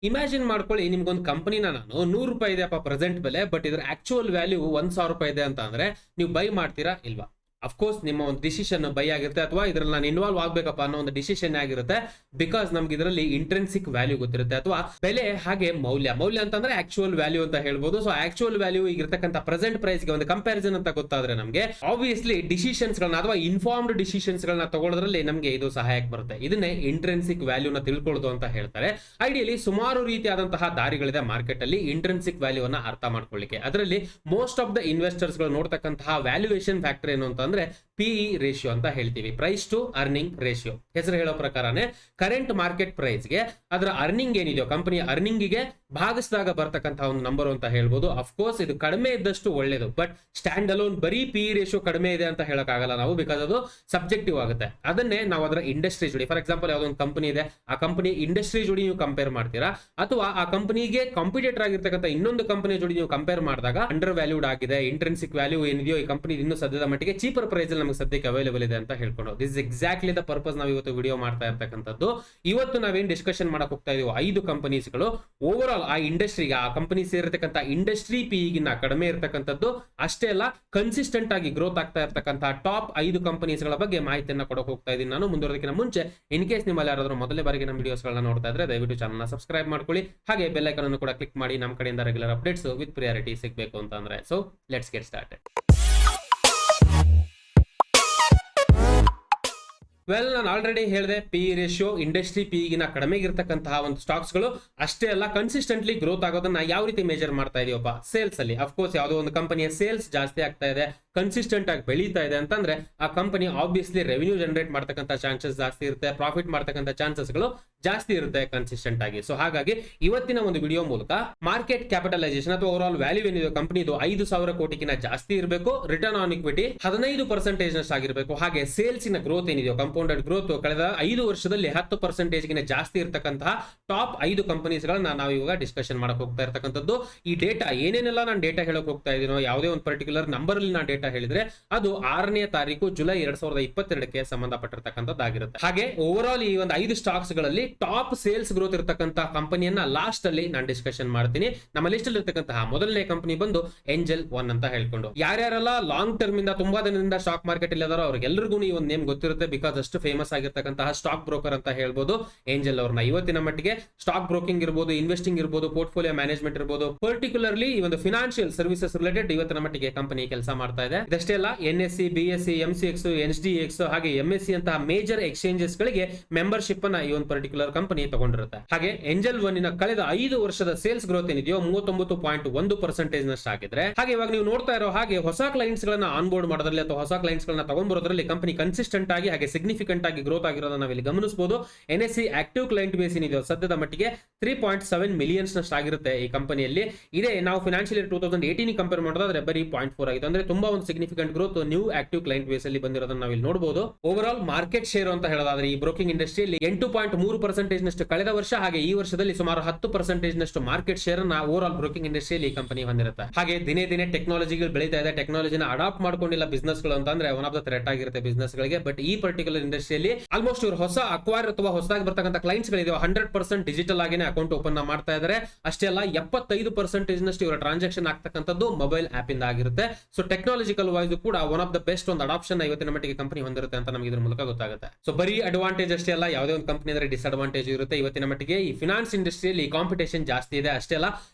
Imagine ಮಾಡ್ಕೊಳ್ಳಿ, ನಿಮ್ಗೊಂದು ಕಂಪನಿನ ನಾನು ₹100 ಇದೆಯಪ್ಪ ಪ್ರೆಸೆಂಟ್ ಬೆಲೆ, ಬಟ್ ಇದ್ರ ಆಕ್ಚುಯಲ್ ವ್ಯಾಲ್ಯೂ ₹1,000 ಇದೆ ಅಂತ ಅಂದ್ರೆ ನೀವು ಬೈ ಮಾಡ್ತೀರಾ ಇಲ್ವಾ? ಅಫ್ಕೋರ್ಸ್ ನಿಮ್ಮ ಒಂದು ಡಿಸಿಷನ್ ಬೈ ಆಗಿರುತ್ತೆ, ಅಥವಾ ಇದ್ರಲ್ಲಿ ನಾನು ಇನ್ವಾಲ್ವ್ ಆಗ್ಬೇಕಪ್ಪ ಅನ್ನೋ ಒಂದು ಡಿಸಿಷನ್ ಆಗಿರುತ್ತೆ. ಬಿಕಾಸ್ ನಮ್ಗೆ ಇದರಲ್ಲಿ ಇಂಟ್ರೆನ್ಸಿಕ್ ವ್ಯಾಲ್ಯೂ ಗೊತ್ತಿರುತ್ತೆ, ಅಥವಾ ಬೆಲೆ ಹಾಗೆ ಮೌಲ್ಯ ಅಂತಂದ್ರೆ ಆಕ್ಚುಯಲ್ ವ್ಯಾಲ್ಯೂ ಅಂತ ಹೇಳ್ಬೋದು. ಸೊ ಆಕ್ಚುಯಲ್ ವ್ಯಾಲ್ಯೂ ಈಗಿರ್ತಕ್ಕಂಥ ಪ್ರೆಸೆಂಟ್ ಪ್ರೈಸ್ ಗೆ ಒಂದು ಕಂಪ್ಯಾರಿಸನ್ ಅಂತ ಗೊತ್ತಾದ್ರೆ ನಮಗೆ ಆಬ್ವಿಯಸ್ಲಿ ಡಿಸಿಷನ್ಸ್ ಗಳನ್ನ ಅಥವಾ ಇನ್ಫಾರ್ಮ್ಡ್ ಡಿಸಿಷನ್ಸ್ ಗಳನ್ನ ತಗೊಳ್ಳೋದ್ರಲ್ಲಿ ನಮಗೆ ಇದು ಸಹಾಯಕ ಬರುತ್ತೆ. ಇದನ್ನೇ ಇಂಟ್ರೆನ್ಸಿಕ್ ವ್ಯಾಲ್ಯೂನ ತಿಳ್ಕೊಳ್ಳೋದು ಅಂತ ಹೇಳ್ತಾರೆ. ಐಡಿಯಲಿ ಸುಮಾರು ರೀತಿಯಾದಂತಹ ದಾರಿಗಳಿದೆ ಮಾರ್ಕೆಟ್ ಅಲ್ಲಿ ಇಂಟ್ರೆನ್ಸಿಕ್ ವ್ಯಾಲ್ಯೂನ ಅರ್ಥ ಮಾಡ್ಕೊಳ್ಳಿಕ್ಕೆ. ಅದರಲ್ಲಿ ಮೋಸ್ಟ್ ಆಫ್ ದ ಇನ್ವೆಸ್ಟರ್ಸ್ ಗಳು ನೋಡ್ತಕ್ಕಂತಹ ವ್ಯಾಲ್ಯೂಯೇಷನ್ ಫ್ಯಾಕ್ಟರ್ ಏನು ಅಂತಂದ್ರೆ PE ರೇಷಿಯೋ ಅಂತ ಹೇಳ್ತೀವಿ, ಪ್ರೈಸ್ ಟು ಅರ್ನಿಂಗ್ ರೇಷಿಯೋ. ಹೆಸರು ಹೇಳೋ ಪ್ರಕಾರನೇ ಕರೆಂಟ್ ಮಾರ್ಕೆಟ್ ಪ್ರೈಸ್ ಗೆ ಅದರ ಅರ್ನಿಂಗ್ ಏನಿದೆಯೋ ಕಂಪನಿಯ ಅರ್ನಿಂಗ್ ಗೆ ಭಾಗಿಸಿದಾಗ ಬರ್ತಕ್ಕಂತಹ ಒಂದು ನಂಬರ್ ಅಂತ ಹೇಳ್ಬೋದು. ಅಫ್ಕೋರ್ಸ್ ಇದು ಕಡಿಮೆ ಇದ್ದಷ್ಟು ಒಳ್ಳೇದು, ಬಟ್ ಸ್ಟ್ಯಾಂಡ್ ಅಲೋನ್ ಬರೀ PE ರೇಷಿಯೋ ಕಡಿಮೆ ಇದೆ ಅಂತ ಹೇಳಕ್ಕಾಗಲ್ಲ ನಾವು, ಬಿಕಾಸ್ ಅದು ಸಬ್ಜೆಕ್ಟಿವ್ ಆಗುತ್ತೆ. ಅದನ್ನೇ ನಾವು ಅದರ ಇಂಡಸ್ಟ್ರಿ ಜೋಡಿ, ಫಾರ್ ಎಕ್ಸಾಂಪಲ್ ಯಾವ್ದೊಂದು ಕಂಪನಿ ಇದೆ, ಆ ಕಂಪನಿ ಇಂಡಸ್ಟ್ರಿ ಜೋಡಿ ನೀವು ಕಂಪೇರ್ ಮಾಡ್ತೀರಾ, ಅಥವಾ ಆ ಕಂಪನಿಗೆ ಕಾಂಪಿಟೇಟರ್ ಆಗಿರ್ತಕ್ಕಂಥ ಇನ್ನೊಂದು ಕಂಪನಿ ಜೋಡಿ ನೀವು ಕಂಪೇರ್ ಮಾಡಿದಾಗ ಅಂಡರ್ ವ್ಯಾಲ್ಯೂಡ್ ಆಗಿದೆ, ಇಂಟ್ರೆನ್ಸಿಕ್ ವ್ಯಾಲ್ಯೂ ಏನಿದೆಯೋ ಈ ಕಂಪನಿ ಇನ್ನೂ ಸದ್ಯದ ಮಟ್ಟಿಗೆ ಚೀಪರ್ ಪ್ರೈಸ್ ಅಲ್ಲಿ ನಮಗೆ ಸದ್ಯಕ್ಕೆ ಅವೈಲೇಬಲ್ ಇದೆ ಅಂತ ಹೇಳ್ಕೊಂಡು, ದಿಸ್ ಎಕ್ಸಾಕ್ಟ್ಲಿ ದ ಪರ್ಪಸ್ ನಾವು ಇವತ್ತು ವಿಡಿಯೋ ಮಾಡ್ತಾ ಇರ್ತಕ್ಕಂಥದ್ದು. ಇವತ್ತು ನಾವೇನ್ ಡಿಸ್ಕಷನ್ ಮಾಡಕ್ ಹೋಗ್ತಾ ಇದೀವಿ, 5 ಕಂಪನೀಸ್ಗಳು ಓವರ್ ಆಲ್ ಆ ಇಂಡಸ್ಟ್ರಿಗೆ, ಆ ಕಂಪನಿ ಸೇರಿರ್ತಕ್ಕಂಥ ಇಂಡಸ್ಟ್ರಿ PE ಕಡಿಮೆ ಇರತಕ್ಕಂಥದ್ದು ಅಷ್ಟೇ ಅಲ್ಲ, ಕನ್ಸಿಸ್ಟೆಂಟ್ ಆಗಿ ಗ್ರೋತ್ ಆಗ್ತಾ ಇರ್ತಕ್ಕಂಥ ಟಾಪ್ 5 ಕಂಪನೀಸ್ಗಳ ಬಗ್ಗೆ ಮಾಹಿತಿಯನ್ನ ಕೊಡಕ್ ಹೋಗ್ತಾ ಇದ್ದೀನಿ ನಾನು. ಮುಂದುವರೆದಕ್ಕಿಂತ ಮುಂಚೆ ಇನ್ ಕೇಸ್ ನಿಮ್ಮಲ್ಲಿ ಯಾರಾದ್ರೂ ಮೊದಲನೇ ಬಾರಿಗೆ ನಮ್ಮ ವಿಡಿಯೋಸ್ ಗಳನ್ನ ನೋಡ್ತಾ ಇದ್ರೆ ದಯವಿಟ್ಟು ಚಾನಲ್ ನ ಸಬ್ಸ್ಕ್ರೈಬ್ ಮಾಡ್ಕೊಳ್ಳಿ, ಹಾಗೆ ಬೆಲ್ ಐಕಾನ್ ಅನ್ನು ಕೂಡ ಕ್ಲಿಕ್ ಮಾಡಿ ನಮ್ಮ ಕಡೆಯಿಂದ ರೆಗ್ಯುಲರ್ ಅಪ್ಡೇಟ್ಸ್ ವಿತ್ ಪ್ರಿಯಾರಿಟಿ ಸಿಗಬೇಕು ಅಂತ ಅಂದ್ರೆ. So let's get started. Well, ನಾನು ಆಲ್ರೆಡಿ ಹೇಳಿದೆ, PE ರೇಷಿಯೋ ಇಂಡಸ್ಟ್ರಿ PE ಕಡಿಮೆ ಇರತಕ್ಕಂತಹ ಒಂದು ಸ್ಟಾಕ್ಸ್ ಗಳು ಅಷ್ಟೇ ಅಲ್ಲ, ಕನ್ಸಿಸ್ಟೆಂಟ್ಲಿ ಗ್ರೋತ್ ಆಗೋದನ್ನ ಯಾವ ರೀತಿ ಮೆಜರ್ ಮಾಡ್ತಾ ಇದೀವಪ್ಪ? ಸೇಲ್ಸ್ ಅಲ್ಲಿ. ಅಫ್ಕೋರ್ಸ್ ಯಾವುದೋ ಒಂದು ಕಂಪನಿಯ ಸೇಲ್ಸ್ ಜಾಸ್ತಿ ಆಗ್ತಾ ಇದೆ, ಕನ್ಸಿಸ್ಟೆಂಟ್ ಆಗಿ ಬೆಳೀತಾ ಇದೆ ಅಂತಂದ್ರೆ ಆ ಕಂಪನಿ ಆಬ್ವಿಯಸ್ಲಿ ರೆವಿನ್ಯೂ ಜನರೇಟ್ ಮಾಡ್ತಕ್ಕಂಥ ಚಾನ್ಸಸ್ ಜಾಸ್ತಿ ಇರುತ್ತೆ, ಪ್ರಾಫಿಟ್ ಮಾಡ್ತಕ್ಕಂಥ ಚಾನ್ಸಸ್ ಗಳು ಜಾಸ್ತಿ ಇರುತ್ತೆ ಕನ್ಸಿಸ್ಟೆಂಟ್ ಆಗಿ. ಸೊ ಹಾಗಾಗಿ ಇವತ್ತಿನ ಒಂದು ವಿಡಿಯೋ ಮೂಲಕ ಮಾರ್ಕೆಟ್ ಕ್ಯಾಪಿಟಲೈಸೇಷನ್ ಅಥವಾ ಓವರ್ ಆಲ್ ವ್ಯಾಲ್ಯೂ ಏನಿದೆ ಕಂಪನಿದು 5,000 ಕೋಟಿಗಿನ ಜಾಸ್ತಿ ಇರಬೇಕು, ರಿಟರ್ನ್ ಆನ್ ಇಕ್ವಿಟಿ 15% ನಷ್ಟು ಆಗಿರಬೇಕು, ಹಾಗೆ ಸೇಲ್ಸಿನ ಗ್ರೋತ್ ಏನಿದೆಯೋ ಕಂಪೌಂಡೆಡ್ ಗ್ರೋತ್ ಕಳೆದ 5 ವರ್ಷದಲ್ಲಿ 10% ಗಿನ ಜಾಸ್ತಿ ಇರತಕ್ಕಂತಹ ಟಾಪ್ 5 ಕಂಪನೀಸ್ ಗಳನ್ನ ನಾವು ಇವಾಗ ಡಿಸ್ಕಷನ್ ಮಾಡಕ್ ಹೋಗ್ತಾ ಇರ್ತಕ್ಕಂಥದ್ದು. ಈ ಡೇಟಾ ಏನೇನೆಲ್ಲ ನಾನು ಡೇಟಾ ಹೇಳಕ್ ಹೋಗ್ತಾ ಇದೀನೋ, ಯಾವುದೇ ಒಂದು ಪರ್ಟಿಕ್ಯುಲರ್ ನಂಬರ್ ಅಲ್ಲಿ ನಾನು ಡೇಟಾ ಹೇಳಿದ್ರೆ ಅದು 6ನೇ ತಾರೀಕು ಜುಲೈ 2022ಕ್ಕೆ ಸಂಬಂಧಪಟ್ಟಿರ್ತಕ್ಕಂಥದ್ದಾಗಿರುತ್ತೆ. ಹಾಗೆ ಓವರ್ ಆಲ್ ಈ ಒಂದು 5 ಸ್ಟಾಕ್ಸ್ ಗಳಲ್ಲಿ ಟಾಪ್ ಸೇಲ್ಸ್ ಗ್ರೋತ್ ಇರತಕ್ಕಂತಹ ಕಂಪನಿಯನ್ನ ಲಾಸ್ಟ್ ಅಲ್ಲಿ ನಾನು ಡಿಸ್ಕಷನ್ ಮಾಡ್ತೀನಿ. ನಮ್ಮ ಲಿಸ್ಟ್ ಅಲ್ಲಿ ಇರತಕ್ಕಂತಹ ಮೊದಲನೇ ಕಂಪನಿ ಬಂದು ಏಂಜಲ್ ಒನ್ ಅಂತ ಹೇಳ್ಕೊಂಡು, ಯಾರ್ಯಾರೆಲ್ಲ ಲಾಂಗ್ ಟರ್ಮ್ ಇಂದ ತುಂಬಾ ದಿನದಿಂದ ಸ್ಟಾಕ್ ಮಾರ್ಕೆಟ್ ಅಲ್ಲಿ ಇದಾರೋ ಅವ್ರಿಗೆಲ್ಲರಿಗೂ ಈ ಒಂದು ನೇಮ್ ಗೊತ್ತಿರುತ್ತೆ, ಬಿಕಾಸ್ ಅಷ್ಟು ಫೇಮಸ್ ಆಗಿರ್ತಕ್ಕಂತಹ ಸ್ಟಾಕ್ ಬ್ರೋಕರ್ ಅಂತ ಹೇಳ್ಬೋದು ಏಂಜಲ್ ಅವ್ರನ್ನ. ಇವತ್ತಿನ ಮಟ್ಟಿಗೆ ಸ್ಟಾಕ್ ಬ್ರೋಕಿಂಗ್ ಇರ್ಬೋದು, ಇನ್ವೆಸ್ಟಿಂಗ್ ಇರ್ಬೋದು, ಪೋರ್ಟ್ಫೋಲಿಯೋ ಮ್ಯಾನೇಜ್ಮೆಂಟ್ ಇರ್ಬೋದು, ಪರ್ಟಿಕ್ಯುಲರ್ಲಿ ಈ ಒಂದು ಫಿನಾನ್ಷಿಯಲ್ ಸರ್ವಿಸಸ್ ರಿಲೇಟೆಡ್ ಇವತ್ತಿನ ಮಟ್ಟಿಗೆ ಕಂಪನಿ ಕೆಲಸ ಮಾಡ್ತಾ ಇದೆ. ಇದಷ್ಟೇ ಅಲ್ಲ, NSE, BSE, MCX, NSDX ಹಾಗೆ MSE ಅಂತಹ ಮೇಜರ್ ಎಕ್ಸ್ಚೇಂಜಸ್ ಗಳಿಗೆ ಮೆಂಬರ್ಶಿಪ್ ಅನ್ನ ಈ ಒಂದು ಪರ್ಟಿಕ್ಯುಲರ್ ಕಂಪನಿ ತಗೊಂಡಿರುತ್ತೆ. ಹಾಗೆ ಏಂಜಲ್ ಒನ್ ಕಳೆದ 5 ವರ್ಷದ ಸೇಲ್ಸ್ ಗ್ರೋತ್ ಏನಿದೆಯೋ 39.1% ನಷ್ಟು ಆಗಿದ್ರೆ, ಹಾಗೆ ಇವಾಗ ನೀವು ನೋಡ್ತಾ ಇರೋ ಹಾಗೆ ಹೊಸ ಕ್ಲೈಂಟ್ಸ್ ಗಳನ್ನ ಆನ್ ಬೋರ್ಡ್ ಮಾಡೋದ್ರಲ್ಲಿ ಅಥವಾ ಹೊಸ ಕ್ಲೈಂಟ್ಸ್ ಗಳನ್ನ ತಗೊಂಡ್ಬರೋದ್ರಲ್ಲಿ ಕಂಪನಿ ಕನ್ಸಿಸ್ಟೆಂಟ್ ಆಗಿ ಹಾಗೆ ಸಿಗ್ನಿಫಿಕೆಂಟ್ ಆಗಿ ಗ್ರೋತ್ ಆಗಿರೋದನ್ನ ನಾವಿಲ್ಲಿ ಗಮನಿಸಬಹುದು. NSE ಆಕ್ಟಿವ್ ಕ್ಲೈಂಟ್ ಬೇಸ್ ಏನಿದೆಯೋ ಸದ್ಯದ ಮಟ್ಟಿಗೆ 3.7 ಮಿಲಿಯನ್ಸ್ ನಷ್ಟು ಆಗಿರುತ್ತೆ ಈ ಕಂಪನಿಯಲ್ಲಿ. ಇದೇ ನಾವು ಫಿನಾನ್ಷಿಯಲ್ ಇಯರ್ 2018 ಕಂಪೇರ್ ಮಾಡೋದಾದ್ರೆ ಬರೀ 0.4 ಆಗಿದೆ, ಅಂದ್ರೆ ತುಂಬಾ ಒಂದು significant growth new active client base ಅಲ್ಲಿ ಬಂದಿರೋದನ್ನ ನಾವಿಲ್ಲಿ ನೋಡಬಹುದು. ಓವರ್ ಆಲ್ ಮಾರ್ಕೆಟ್ ಶೇರ್ ಅಂತ ಹೇಳೋದಾದ್ರೆ ಈ ಬ್ರೋಕಿಂಗ್ ಇಂಡಸ್ಟ್ರಿಯಲ್ಲಿ 8.3% ನಷ್ಟು ಕಳೆದ ವರ್ಷ, ಹಾಗೆ ಈ ವರ್ಷದಲ್ಲಿ ಸುಮಾರು 10% ನಷ್ಟು ಮಾರ್ಕೆಟ್ ಶೇರ್ ಅನ್ನ ಓವರ್ ಆಲ್ ಬ್ರೋಕಿಂಗ್ ಇಂಡಸ್ಟ್ರಿಯಲ್ಲಿ ಈ ಕಂಪನಿ ಹೊಂದಿರುತ್ತೆ. ಹಾಗೆ ದಿನೇ ದಿನೇ ಟೆಕ್ನಾಲಜಿಗಳು ಬೆಳೀತಾ ಇದೆ, ಟೆಕ್ನಾಲಜಿನ ಅಡಾಪ್ಟ್ ಮಾಡ್ಕೊಂಡಿಲ್ಲ ಬಿಸ್ನೆಸ್ ಗಳು ಅಂತಂದ್ರೆ ಒನ್ ಆಫ್ ದ ಥ್ರೆಟ್ ಆಗಿರುತ್ತೆ ಬಿಸ್ನೆಸ್ ಗಳಿಗೆ. ಬಟ್ ಈ ಪರ್ಟಿಕ್ಯುಲರ್ ಇಂಡಸ್ಟ್ರಿಯಲ್ಲಿ ಆಲ್ಮೋಸ್ಟ್ ಇವರು ಹೊಸ ಅಕ್ವೈರ್ ಅಥವಾ ಹೊಸದಾಗಿ ಬರ್ತಕ್ಕಂಥ ಕ್ಲೈಂಟ್ಸ್ ಗಳಿದೆ 100% ಡಿಜಿಟಲ್ ಆಗಿನೇ ಅಕೌಂಟ್ ಓಪನ್ ಮಾಡ್ತಾ ಇದ್ದಾರೆ. ಅಷ್ಟೇ ಅಲ್ಲ, 75% ನಷ್ಟು ಇವರ ಟ್ರಾನ್ಸಾಕ್ಷನ್ ಆಗ್ತಕ್ಕಂಥದ್ದು ಮೊಬೈಲ್ ಆಪ್ ಇಂದ ಆಗಿರುತ್ತೆ. ಸೊ ಟೆಕ್ನಾಲಜಿಕಲ್ ವೈಸ್ ಕೂಡ ಒನ್ ಆಫ್ ದ ಬೆಸ್ಟ್ ಒಂದು ಅಡಾಪ್ಷನ್ ಇವತ್ತಿನ ಮಟ್ಟಿಗೆ ಕಂಪನಿ ಹೊಂದಿರುತ್ತೆ ಅಂತ ನಮಗೆ ಇದ್ರ ಮೂಲಕ ಗೊತ್ತಾಗುತ್ತೆ. ಸೊ ಬರೀ ಅಡ್ವಾಂಟೇಜ್ ಅಷ್ಟೇ ಅಲ್ಲ, ಯಾವುದೇ ಒಂದು ಕಂಪನಿ ಅಂದ್ರೆ ಡಿಸ್ಅಡ್ವಾಂಟೇಜ್ ಇರುತ್ತೆ. ಇವತ್ತಿನ ಮಟ್ಟಿಗೆ ಈ ಫಿನಾನ್ಸ್ ಇಂಡಸ್ಟ್ರಿಯಲ್ಲಿ ಕಾಂಪಿಟೇಷನ್ ಜಾಸ್ತಿ ಇದೆ. ಅಷ್ಟೇ ಅಲ್ಲ,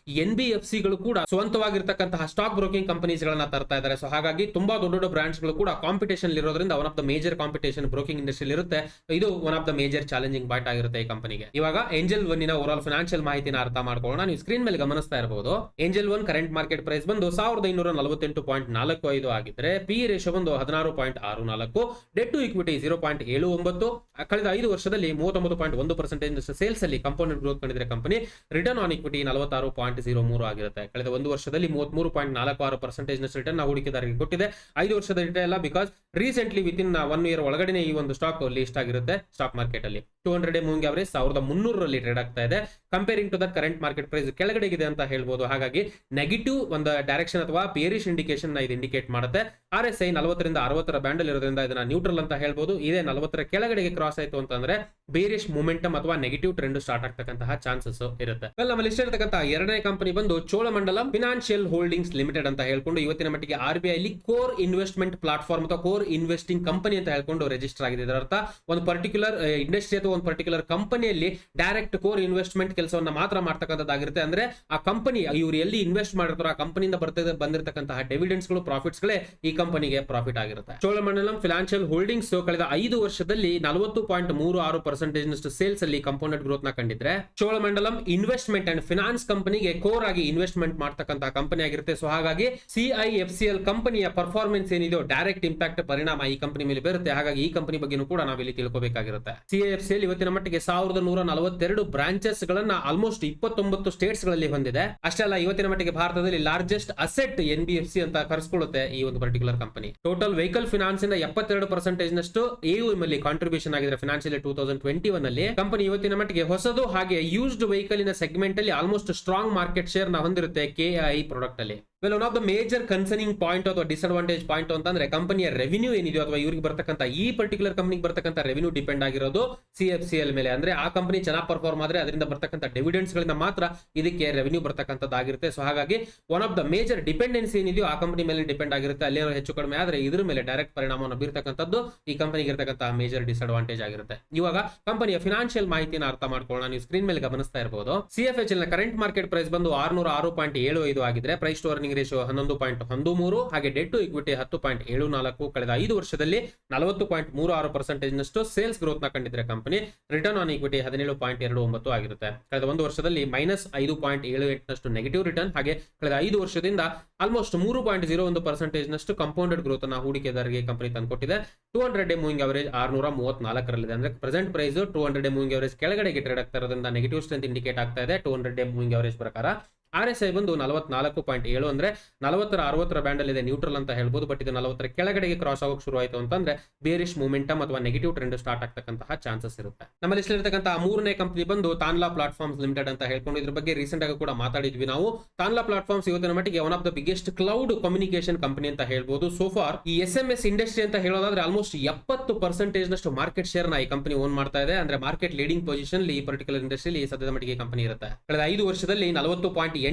NBFC ಗಳು ಕೂಡ ಸ್ವಂತವಾಗಿರ್ತಕ್ಕಂತಹ ಸ್ಟಾಕ್ ಬ್ರೋಕಿಂಗ್ ಕಂಪನೀಸ್ ಗಳನ್ನ ತರ್ತಾ ಇದ್ದಾರೆ. ಸೊ ಹಾಗಾಗಿ ತುಂಬಾ ದೊಡ್ಡ ದೊಡ್ಡ ಬ್ರಾಂಡ್ಸ್ ಗಳು ಕೂಡ ಕಾಂಪಿಟೇಷನ್ ಇರೋದ್ರಿಂದ one of the major competition broking industry ಇರುತ್ತೆ. ಇದು one of the major challenging point ಆಗಿರುತ್ತೆ ಈ ಕಂಪನಿಗೆ. ಇವಾಗ Angel One overall financial ಮಾಹಿತಿನ ಅರ್ಥ ಮಾಡ್ಕೊಳ್ಳೋಣ. ನೀವು ಸ್ಕ್ರೀನ್ ಮೇಲೆ ಗಮನಿಸ್ತಾ ಇರಬಹುದು, Angel One current market price ಬಂದು 1548.45 ಆಗಿದ್ರೆ, PE ರೇಷಿಯೋ ಬಂದು 16.64, ಡೆಟ್ ಟು ಇಕ್ವಿಟಿ 0.79. ಕಳೆದ 5 ವರ್ಷದಲ್ಲಿ 39.1% ಸೇಲ್ಸ್ ಅಲ್ಲಿ ಕಂಪೌಂಡೆಡ್ ಗ್ರೋತ್ ಕಂಡಿದ್ರೆ ಕಂಪನಿ. ರಿಟರ್ನ್ ಆನ್ ಇಕ್ವಿಟಿ 46.03 ಆಗಿರುತ್ತೆ. ಕಳೆದ 1 ವರ್ಷದಲ್ಲಿ 33.46% ನಷ್ಟು ರಿಟರ್ನ್ ಹೂಡಿಕೆದಾರರಿಗೆ ಕೊಟ್ಟಿದೆ. 5 ವರ್ಷದ ರಿಟರ್ನ್ ಅಲ್ಲ, ಬಿಕಾಸ್ ರೀಸೆಂಟ್ಲಿ ವಿತಿನ್ 1 ಇಯರ್ ಒಳಗಡೆ ಈ ಒಂದು ಸ್ಟಾಕ್ ಲಿಸ್ಟ್ ಆಗಿರುತ್ತೆ ಸ್ಟಾಕ್ ಮಾರ್ಕೆಟ್ ಅಲ್ಲಿ. 200 ಡೇ ಮೂವಿಂಗ್ ಅವರೇಜ್ 1300 ಟ್ರೇಡ್ ಆಗ್ತಾ ಇದೆ. Comparing to the current market price ಕೆಳಗಡೆಗಿದೆ ಅಂತ ಹೇಳ್ಬೋದು. ಹಾಗಾಗಿ ನೆಗೆಟಿವ್ ಒಂದು ಡೈರೆಕ್ಷನ್ ಅಥವಾ ಬೇರಿಶ್ ಇಂಡಿಕೇಶನ್ ಇದು ಇಂಡಿಕೇಟ್ ಮಾಡುತ್ತೆ. RSI 40 ರಿಂದ 60 ಬ್ಯಾಂಡ್ ಇರೋದ್ರಿಂದ ಇದನ್ನ ನ್ಯೂಟ್ರಲ್ ಅಂತ ಹೇಳ್ಬೋದು. ಇದೇ 40 ಕೆಳಗಡೆಗೆ ಕ್ರಾಸ್ ಆಯ್ತು ಅಂತಂದ್ರೆ ಬೇರಿಶ್ ಮೂಮೆಂಟಮ್ ಅಥವಾ ನೆಗೆಟಿವ್ ಟ್ರೆಂಡ್ ಸ್ಟಾರ್ಟ್ ಆಗ್ತಕ್ಕಂತಹ ಚಾನ್ಸಸ್ ಇರುತ್ತೆ. ನಮ್ಮ ಲಿಸ್ಟ್ ಇರತಕ್ಕಂತಹ ಎರಡನೇ ಕಂಪನಿ ಬಂದು ಚೋಳಮಂಡಲಂ ಫಿನಾನ್ಷಿಯಲ್ ಹೋಲ್ಡಿಂಗ್ಸ್ ಲಿಮಿಟೆಡ್ ಅಂತ ಹೇಳ್ಕೊಂಡು ಇವತ್ತಿನ ಮಟ್ಟಿಗೆ RBI ಅಲ್ಲಿ ಕೋರ್ ಇನ್ವೆಸ್ಟ್ಮೆಂಟ್ ಪ್ಲಾಟ್ಫಾರ್ಮ್ ಅಥವಾ ಕೋರ್ ಇನ್ವೆಸ್ಟಿಂಗ್ ಕಂಪನಿ ಅಂತ ಹೇಳ್ಕೊಂಡು ರಿಜಿಸ್ಟರ್ ಆಗಿದೆ. ಇದರ ಅರ್ಥ ಒಂದು ಪರ್ಟಿಕ್ಯುಲರ್ ಇಂಡಸ್ಟ್ರಿ ಅಥವಾ ಒಂದು ಪರ್ಟಿಕ್ಯುಲರ್ ಕಂಪನಿಯಲ್ಲಿ ಡೈರೆಕ್ಟ್ ಕೋರ್ ಇನ್ವೆಸ್ಟ್ಮೆಂಟ್ ಕೆಲಸವನ್ನ ಮಾತ್ರ ಮಾಡ್ತಕ್ಕಂಥದ್ದಾಗಿರುತ್ತೆ. ಅಂದ್ರೆ ಆ ಕಂಪನಿ ಇವರು ಎಲ್ಲಿ ಇನ್ವೆಸ್ಟ್ ಮಾಡಿರ್ತಾರೋ ಆ ಕಂಪನಿಯಿಂದ ಬಂದಿರತಕ್ಕಂತಹ ಡಿವಿಡೆಂಡ್ಸ್ ಗಳು ಪ್ರಾಫಿಟ್ಸ್ ಗಳೇ ಈ ಕಂಪನಿಗೆ ಪ್ರಾಫಿಟ್ ಆಗಿರುತ್ತೆ. ಚೋಳಮಂಡಲಂ ಫಿನಾನ್ಷಿಯಲ್ ಹೋಲ್ಡಿಂಗ್ಸ್ ಕಳೆದ 5 ವರ್ಷದಲ್ಲಿ 40.36% ಸೇಲ್ಸ್ ಅಲ್ಲಿ ಕಾಂಪೌಂಡೆಡ್ ಗ್ರೋತ್ ನ ಕಂಡಿದ್ರೆ ಚೋಳಮಂಡಲಂ ಇನ್ವೆಸ್ಟ್ಮೆಂಟ್ ಅಂಡ್ ಫಿನಾನ್ಸ್ ಕಂಪನಿಗೆ ಕೋರ್ ಆಗಿ ಇನ್ವೆಸ್ಟ್ಮೆಂಟ್ ಮಾಡ್ತಕ್ಕಂತಹ ಕಂಪನಿ ಆಗಿರುತ್ತೆ. ಸೊ ಹಾಗಾಗಿ CIFCL ಕಂಪನಿಯ ಪರ್ಫಾರ್ಮೆನ್ಸ್ ಏನಿದೆಯೋ ಡೈರೆಕ್ಟ್ ಇಂಪ್ಯಾಕ್ಟ್ ಪರಿಣಾಮ ಈ ಕಂಪನಿ ಮೇಲೆ ಬರುತ್ತೆ. ಹಾಗಾಗಿ ಈ ಕಂಪನಿ ಬಗ್ಗೆನೂ ಕೂಡ ನಾವಿಲ್ಲಿ ತಿಳ್ಕೋಬೇಕಾಗಿರುತ್ತೆ. CIFCL ಇವತ್ತಿನ ಮಟ್ಟಿಗೆ 1142 ಬ್ರಾಂಚಸ್ ಗಳನ್ನ ಆಲ್ಮೋಸ್ಟ್ 29 ಸ್ಟೇಟ್ಸ್ ಗಳಲ್ಲಿ ಹೊಂದಿದೆ. ಅಷ್ಟೇ ಅಲ್ಲ, ಇವತ್ತಿನ ಮಟ್ಟಿಗೆ ಭಾರತದಲ್ಲಿ ಲಾರ್ಜೆಸ್ಟ್ ಅಸೆಟ್ NBFC ಅಂತ ಕರೆಸ್ಕೊಳ್ಳುತ್ತೆ ಈ ಒಂದು particular company. Total vehicle finance ಇಂದ 72% ನಷ್ಟು AUM ಅಲ್ಲಿ ಕಾಂಟ್ರಿಬ್ಯೂಷನ್ ಆಗಿದೆ ಫಿನಾನ್ಷಿಯಲ್ 2021 ಅಲ್ಲಿ. ಕಂಪನಿ ಇವತ್ತಿನ ಮಟ್ಟಿಗೆ ಹೊಸದು ಹಾಗೆ ಯೂಸ್ಡ್ ವೆಹಿಕಲ್ ಇನ ಸೆಗ್ಮೆಂಟ್ ಅಲ್ಲಿ ಆಲ್ಮೋಸ್ಟ್ ಸ್ಟ್ರಾಂಗ್ ಮಾರ್ಕೆಟ್ ಶೇರ್ ನ ಹೊಂದಿರುತ್ತೆ KI ಪ್ರಾಡಕ್ಟ್ ಅಲ್ಲಿ. One of the major concerning point ಅಥವಾ ಡಿಸ್ಅಡ್ವಾಂಟೇಜ್ ಪಾಯಿಂಟ್ ಅಂತಂದ್ರೆ ಕಂಪನಿಯ ರೆವಿನ್ಯೂ ಏನಿದೆಯೋ ಅಥವಾ ಇವ್ರಿಗೆ ಬರ್ತಕ್ಕಂಥ ಈ ಪರ್ಟಿಕ್ಯುಲರ್ ಕಂಪನಿಗೆ ಬರ್ತಕ್ಕಂಥ ರೆವಿನ್ಯೂ ಡಿಪೆಂಡ್ ಆಗಿರೋದು CFCL ಮೇಲೆ. ಅಂದ್ರೆ ಆ ಕಂಪನಿ ಚೆನ್ನಾಗಿ ಪರ್ಫಾರ್ಮ್ ಆದ್ರೆ ಅದರಿಂದ ಬರ್ತಕ್ಕಂಥ ಡಿವಿಡೆಂಡ್ಸ್ ಗಳಿಂದ ಮಾತ್ರ ಇದಕ್ಕೆ ರೆವಿನ್ಯೂ ಬರ್ತಕ್ಕಂಥದ್ದಾಗಿರುತ್ತೆ. ಸೊ ಹಾಗಾಗಿ one of the major dependency ಏನಿದೆಯೋ ಆ ಕಂಪನಿ ಮೇಲೆ ಡಿಪೆಂಡ್ ಆಗಿರುತ್ತೆ. ಅಲ್ಲೇನೋ ಹೆಚ್ಚು ಕಡಿಮೆ ಆದ್ರೆ ಇದ್ರ ಮೇಲೆ ಡೈರೆಕ್ಟ್ ಪರಿಣಾಮವನ್ನು ಬೀರ್ತಕ್ಕಂಥದ್ದು ಈ ಕಂಪನಿಗೆ ಇರತಕ್ಕಂತಹ ಮೇಜರ್ ಡಿಸ್ಅಡ್ವಾಂಟೇಜ್ ಆಗಿರುತ್ತೆ. ಇವಾಗ ಕಂಪನಿಯ ಫಿನಾನ್ಷಿಯಲ್ ಮಾಹಿತಿನ ಅರ್ಥ ಮಾಡ್ಕೊಳ್ಳೋಣ. ನೀವು ಸ್ಕ್ರೀನ್ ಮೇಲೆ ಗಮನಿಸ್ತಾ ಇರಬಹುದು. CFHL ನ ಕರೆಂಟ್ ಮಾರ್ಕೆಟ್ ಪ್ರೈಸ್ ಬಂದು 606.75 ಆಗಿದೆ. ಪ್ರೈಸ್ ಟು ಅರ್ನಿಂಗ್ ರೇಷಿಯೋ 11.13 ಹಾಗೆ ಡೆಟ್ ಟು ಇಕ್ವಿಟಿ 10.74. ಕಳೆದ 5 ವರ್ಷದಲ್ಲಿ 40.36% ನಷ್ಟು ಸೇಲ್ಸ್ ಗ್ರೋತ್ ನ ಕಂಡಿದ್ರೆ ಕಂಪನಿ. ರಿಟರ್ನ್ ಆನ್ ಇಕ್ವಿಟಿ 17.29 ಆಗಿರುತ್ತೆ. ಕಳೆದ 1 ವರ್ಷದಲ್ಲಿ -5.78 ನಷ್ಟು ನೆಗೆಟಿವ್ ರಿಟರ್ನ್ ಹಾಗೆ ಕಳೆದ 5 ವರ್ಷದಿಂದ ಆಲ್ಮೋಸ್ಟ್ 3.01% ನಷ್ಟು ಕಂಪೌಂಡೆಡ್ ಗ್ರೋತ್ ಅನ್ನ ಹೂಡಿಕೆದಾರರಿಗೆ ಕಂಪನಿ ತಂದುಕೊಟ್ಟಿದೆ. 200 ಡೇ ಮೂವಿಂಗ್ ಅವರೇಜ್ 634 ಅಂದ್ರೆ present price 200 day moving average ಕೆಳಗಡೆಗೆ ಟ್ರೇಡ್ ಆಗ್ತಾ ಇರೋದ್ರಿಂದ ನೆಗೆಟಿವ್ ಸ್ಟ್ರೆಂತ್ ಇಂಡಿಕೇಟ್ ಆಗ್ತಾ ಇದೆ. 200 ಡೇ ಮೂವಿಂಗ್ ಅವರೇಜ್ ಪ್ರಕಾರ RSI ಬಂದು 44.7 ಅಂದ್ರೆ 40-60 ಬ್ಯಾಂಡ್ ಅಲ್ಲಿ ಇದೆ, ನ್ಯೂಟ್ರಲ್ ಅಂತ ಹೇಳ್ಬೋದು. ಬಟ್ ಇದು 40 ಕೆಳಗಡೆಗೆ ಕ್ರಾಸ್ ಆಗೋಕೆ ಶುರು ಆಯಿತು ಅಂತಂದ್ರೆ ಬೇರಿಶ್ ಮೂಮೆಂಟಮ್ ಅಥವಾ ನೆಗೆಟಿವ್ ಟ್ರೆಂಡ್ ಸ್ಟಾರ್ಟ್ ಆಗ್ತಕ್ಕಂತಹ ಚಾನ್ಸಸ್ ಇರುತ್ತೆ. ನಮ್ಮ ಲಿಸ್ಟ್ ಇರತಕ್ಕಂತಹ ಮೂರನೇ ಕಂಪನಿ ಬಂದು ತಾನ್ಲಾ ಪ್ಲಾಟ್ಫಾರ್ಮ್ಸ್ ಲಿಮಿಟೆಡ್ ಅಂತ ಹೇಳ್ಕೊಂಡು ಇದ್ರ ಬಗ್ಗೆ ರೀಸೆಂಟ್ ಆಗಿ ಕೂಡ ಮಾತಾಡಿದ್ವಿ ನಾವು. ತಾನ್ಲಾ ಪ್ಲಾಟ್ಫಾರ್ಮ್ಸ್ ಇವತ್ತಿನ ಮಟ್ಟಿಗೆ one of the biggest cloud communication company ಅಂತ ಹೇಳ್ಬೋದು. ಸೋ ಫಾರ್ ಈ SMS ಇಂಡಸ್ಟ್ರಿ ಅಂತ ಹೇಳೋದಾದ್ರೆ ಆಲ್ಮೋಸ್ಟ್ 70% ನಷ್ಟು ಮಾರ್ಕೆಟ್ ಶೇರ್ ನ ಈ ಕಂಪನಿ ಓನ್ ಮಾಡ್ತಾ ಇದೆ. ಅಂದ್ರೆ ಮಾರ್ಕೆಟ್ ಲೀಡಿಂಗ್ ಪೊಸಿಷನ್ ಈ ಪರ್ಟಿಕ್ಯುಲರ್ ಇಂಡಸ್ಟ್ರಿಯಲ್ಲಿ ಸದ್ಯದ ಮಟ್ಟಿಗೆ ಕಂಪನಿ ಇರುತ್ತೆ. ಕಳೆದ 5 ವರ್ಷದಲ್ಲಿ 40.8%